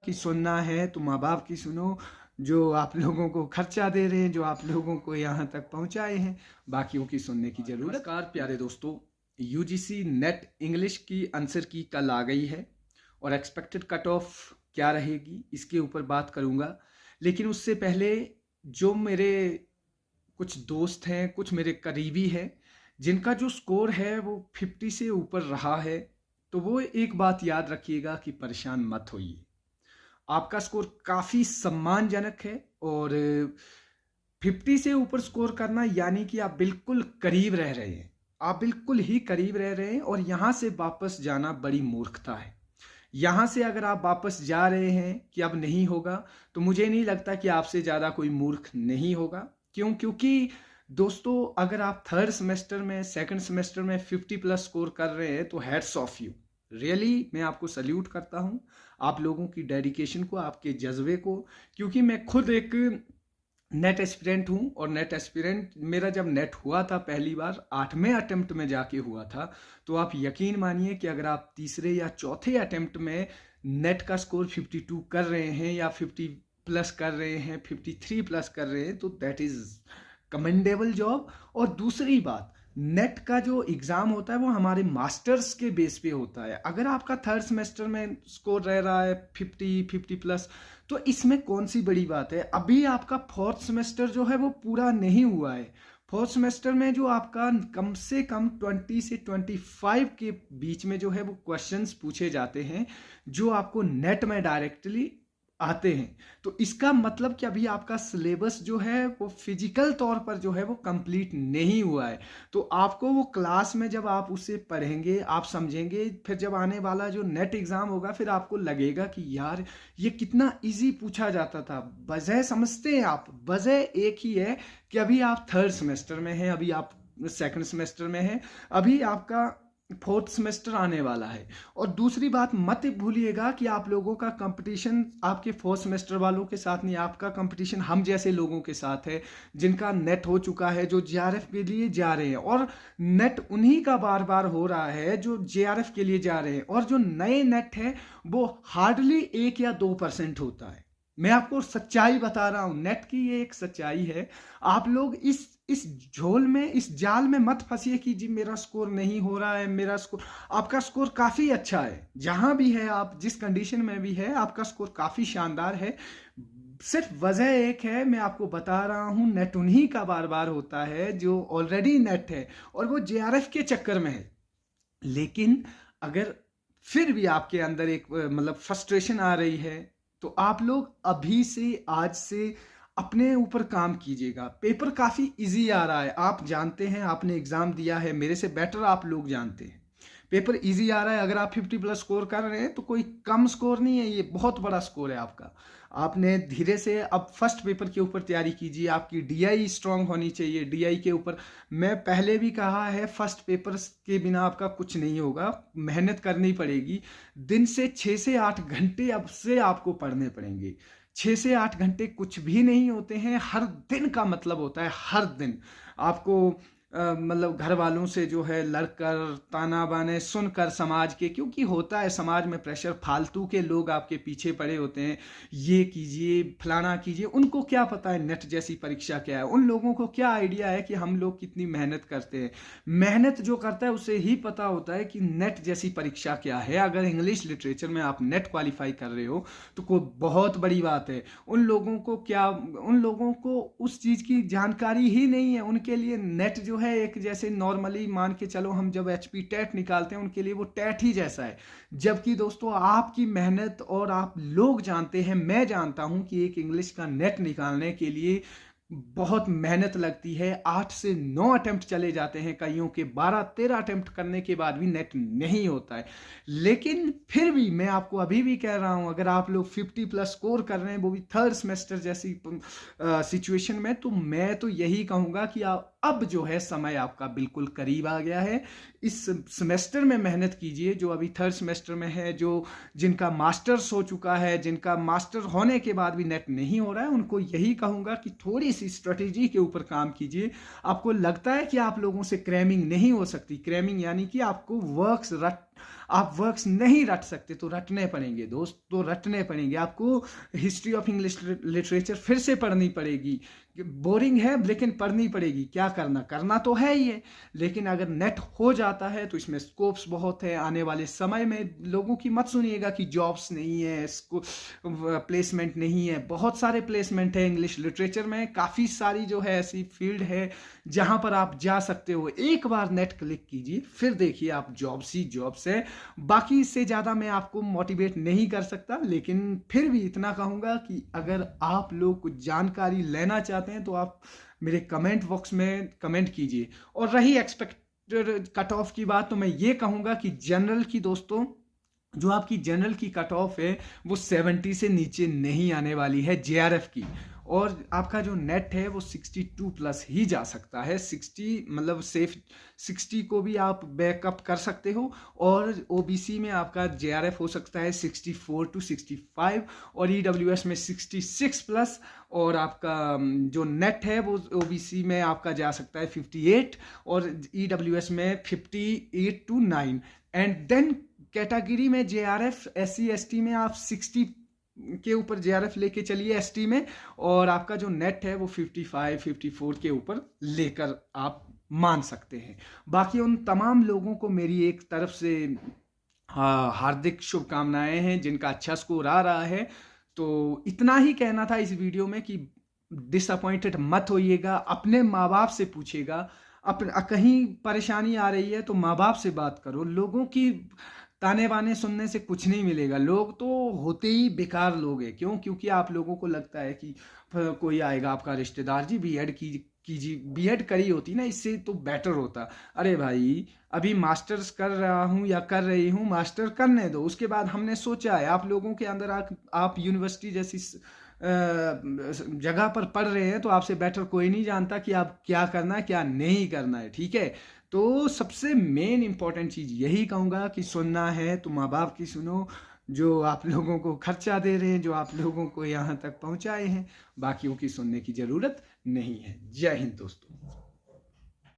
की सुनना है तो माँ बाप की सुनो, जो आप लोगों को खर्चा दे रहे हैं, जो आप लोगों को यहाँ तक पहुँचाए हैं, बाकियों की सुनने की ज़रूरत। नमस्कार प्यारे दोस्तों, यूजीसी नेट इंग्लिश की आंसर की कल आ गई है और एक्सपेक्टेड कट ऑफ क्या रहेगी इसके ऊपर बात करूँगा। लेकिन उससे पहले जो मेरे कुछ दोस्त हैं, कुछ मेरे करीबी हैं, जिनका जो स्कोर है वो 50 से ऊपर रहा है, तो वो एक बात याद रखिएगा कि परेशान मत होइए। आपका स्कोर काफ़ी सम्मानजनक है और 50 से ऊपर स्कोर करना यानी कि आप बिल्कुल करीब रह रहे हैं, आप बिल्कुल ही करीब रह रहे हैं और यहाँ से वापस जाना बड़ी मूर्खता है। यहाँ से अगर आप वापस जा रहे हैं कि अब नहीं होगा, तो मुझे नहीं लगता कि आपसे ज़्यादा कोई मूर्ख नहीं होगा। क्यों? क्योंकि दोस्तों, अगर आप थर्ड सेमेस्टर में, सेकंड सेमेस्टर में 50 प्लस स्कोर कर रहे हैं तो हैट्स ऑफ यू, रियली मैं आपको सल्यूट करता हूँ, आप लोगों की डेडिकेशन को, आपके जज्बे को। क्योंकि मैं खुद एक नेट एस्पिरेंट हूँ और नेट एस्पिरेंट मेरा जब नेट हुआ था पहली बार 8वें अटेम्प्ट में जाके हुआ था, तो आप यकीन मानिए कि अगर आप तीसरे या चौथे अटेम्प्ट में नेट का स्कोर 52 कर रहे हैं या 50 प्लस कर रहे हैं, 53 प्लस कर रहे हैं, तो दैट इज़ कमेंडेबल जॉब। और दूसरी बात, नेट का जो एग्ज़ाम होता है वो हमारे मास्टर्स के बेस पे होता है। अगर आपका थर्ड सेमेस्टर में स्कोर रह रहा है 50 प्लस, तो इसमें कौन सी बड़ी बात है। अभी आपका फोर्थ सेमेस्टर जो है वो पूरा नहीं हुआ है। फोर्थ सेमेस्टर में जो आपका कम से कम 20 से 25 के बीच में जो है वो क्वेश्चंस पूछे जाते हैं, जो आपको नेट में डायरेक्टली आते हैं। तो इसका मतलब कि अभी आपका सिलेबस जो है वो फिजिकल तौर पर जो है वो कंप्लीट नहीं हुआ है। तो आपको वो क्लास में जब आप उसे पढ़ेंगे, आप समझेंगे, फिर जब आने वाला जो नेट एग्जाम होगा, फिर आपको लगेगा कि यार ये कितना इजी पूछा जाता था। वजह समझते हैं आप? वजह एक ही है कि अभी आप थर्ड सेमेस्टर में हैं, अभी आप सेकंड सेमेस्टर में हैं, अभी आपका फोर्थ सेमेस्टर आने वाला है। और दूसरी बात मत भूलिएगा कि आप लोगों का कंपटीशन आपके फोर्थ सेमेस्टर वालों के साथ नहीं, आपका कंपटीशन हम जैसे लोगों के साथ है, जिनका नेट हो चुका है, जो जेआरएफ के लिए जा रहे हैं। और नेट उन्हीं का बार बार हो रहा है जो जेआरएफ के लिए जा रहे हैं, और जो नए नेट है वो हार्डली 1 या 2% होता है। मैं आपको सच्चाई बता रहा हूं, नेट की ये एक सच्चाई है। आप लोग इस झोल में, इस जाल में मत फंसिए कि जी मेरा स्कोर नहीं हो रहा है, मेरा स्कोर। आपका स्कोर काफी अच्छा है, जहां भी है आप, जिस कंडीशन में भी है, आपका स्कोर काफी शानदार है। सिर्फ वजह एक है, मैं आपको बता रहा हूं, नेट उन्हीं का बार बार होता है जो ऑलरेडी नेट है और वो जेआरएफ के चक्कर में है। लेकिन अगर फिर भी आपके अंदर एक मतलब फ्रस्ट्रेशन आ रही है, तो आप लोग अभी से, आज से अपने ऊपर काम कीजिएगा। पेपर काफ़ी इजी आ रहा है, आप जानते हैं, आपने एग्ज़ाम दिया है, मेरे से बेटर आप लोग जानते हैं। पेपर इजी आ रहा है। अगर आप 50 प्लस स्कोर कर रहे हैं तो कोई कम स्कोर नहीं है, ये बहुत बड़ा स्कोर है आपका। आपने धीरे से अब फर्स्ट पेपर के ऊपर तैयारी कीजिए, आपकी डीआई स्ट्रांग होनी चाहिए। डीआई के ऊपर मैं पहले भी कहा है, फर्स्ट पेपर के बिना आपका कुछ नहीं होगा, मेहनत करनी पड़ेगी। दिन से 6 से 8 घंटे अब से आपको पढ़ने पड़ेंगे। 6 से 8 घंटे कुछ भी नहीं होते हैं, हर दिन का मतलब होता है, हर दिन आपको मतलब घर वालों से जो है लड़कर, ताना बाने सुनकर, समाज के, क्योंकि होता है समाज में प्रेशर, फालतू के लोग आपके पीछे पड़े होते हैं, ये कीजिए, फलाना कीजिए। उनको क्या पता है नेट जैसी परीक्षा क्या है? उन लोगों को क्या आइडिया है कि हम लोग कितनी मेहनत करते हैं? मेहनत जो करता है उसे ही पता होता है कि नेट जैसी परीक्षा क्या है। अगर इंग्लिश लिटरेचर में आप नेट क्वालिफाई कर रहे हो तो कोई बहुत बड़ी बात है। उन लोगों को क्या, उन लोगों को उस चीज़ की जानकारी ही नहीं है। उनके लिए नेट जो है एक, जैसे नॉर्मली मान के चलो हम जब एचपी टेट निकालते हैं, उनके लिए वो टेट ही जैसा है। जबकि दोस्तों आपकी मेहनत, और आप लोग जानते हैं, मैं जानता हूं कि एक इंग्लिश का नेट निकालने के लिए बहुत मेहनत लगती है। 8 से 9 अटेम्प्ट चले जाते हैं, कईयों के 12-13 अटेम्प्ट करने के बाद भी नेट नहीं होता है। लेकिन फिर भी मैं आपको अभी भी कह रहा हूं, अगर आप लोग 50 प्लस स्कोर कर रहे हैं, वो भी थर्ड सेमेस्टर जैसी सिचुएशन में, तो मैं तो यही कहूंगा कि अब जो है समय आपका बिल्कुल करीब आ गया है। इस सेमेस्टर में मेहनत कीजिए, जो अभी थर्ड सेमेस्टर में है, जो जिनका मास्टर्स हो चुका है, जिनका मास्टर होने के बाद भी नेट नहीं हो रहा है, उनको यही कहूंगा कि थोड़ी सी स्ट्रेटेजी के ऊपर काम कीजिए। आपको लगता है कि आप लोगों से क्रैमिंग नहीं हो सकती, क्रैमिंग यानी कि आपको वर्क्स आप वर्क्स नहीं रट सकते तो रटने पड़ेंगे दोस्त, तो रटने पड़ेंगे आपको। हिस्ट्री ऑफ इंग्लिश लिटरेचर फिर से पढ़नी पड़ेगी। बोरिंग है लेकिन पढ़नी पड़ेगी, क्या करना, करना तो है ही है। लेकिन अगर नेट हो जाता है तो इसमें स्कोप्स बहुत है। आने वाले समय में लोगों की मत सुनिएगा कि जॉब्स नहीं है, प्लेसमेंट नहीं है। बहुत सारे प्लेसमेंट है इंग्लिश लिटरेचर में, काफ़ी सारी जो है ऐसी फील्ड है जहां पर आप जा सकते हो। एक बार नेट क्लिक कीजिए, फिर देखिए आप जॉब्स ही जॉब्स है। बाकी इससे ज़्यादा मैं आपको मोटिवेट नहीं कर सकता, लेकिन फिर भी इतना कहूँगा कि अगर आप लोग कुछ जानकारी लेना चाहते हैं तो आप मेरे कमेंट बॉक्स में कमेंट कीजिए। और रही एक्सपेक्टेड कट ऑफ की बात, तो मैं ये कहूँगा कि जनरल की दोस्तों, जो आपकी जनरल की कट ऑफ है वो 70 से नीचे नहीं आने वाली है जेआरएफ की। और आपका जो नेट है वो 62 प्लस ही जा सकता है। 60 मतलब सेफ 60 को भी आप बैकअप कर सकते हो। और ओबीसी में आपका जेआरएफ हो सकता है 64 टू 65, और ईडब्ल्यूएस में 66 प्लस। और आपका जो नेट है वो ओबीसी में आपका जा सकता है 58, और ईडब्ल्यूएस में 58 टू 9। एंड देन कैटेगरी में जेआरएफ एससी एसटी में आप 60 के ऊपर जेआरएफ लेके चलिए एसटी में, और आपका जो नेट है वो 55 54 के ऊपर लेकर आप मान सकते हैं। बाकी उन तमाम लोगों को मेरी एक तरफ से हार्दिक शुभकामनाएं हैं जिनका अच्छा स्कोर आ रहा है। तो इतना ही कहना था इस वीडियो में कि डिसअपॉइंटेड मत होइएगा, अपने माँ बाप से पूछिएगा। कहीं परेशानी आ रही है तो माँ बाप से बात करो। लोगों की ताने बाने सुनने से कुछ नहीं मिलेगा। लोग तो होते ही बेकार लोग हैं। क्यों? क्योंकि आप लोगों को लगता है कि कोई आएगा आपका रिश्तेदार, जी बीएड कीजिए, बीएड करी होती ना, इससे तो बेटर होता। अरे भाई अभी मास्टर्स कर रहा हूँ या कर रही हूँ, मास्टर करने दो, उसके बाद हमने सोचा है। आप लोगों के अंदर आप यूनिवर्सिटी जैसी जगह पर पढ़ रहे हैं तो आपसे बेटर कोई नहीं जानता कि आप क्या करना है क्या नहीं करना है, ठीक है। तो सबसे मेन इंपॉर्टेंट चीज़ यही कहूँगा कि सुनना है तो माँ बाप की सुनो, जो आप लोगों को खर्चा दे रहे हैं, जो आप लोगों को यहाँ तक पहुँचाए हैं। बाकियों की सुनने की ज़रूरत नहीं है। जय हिंद दोस्तों।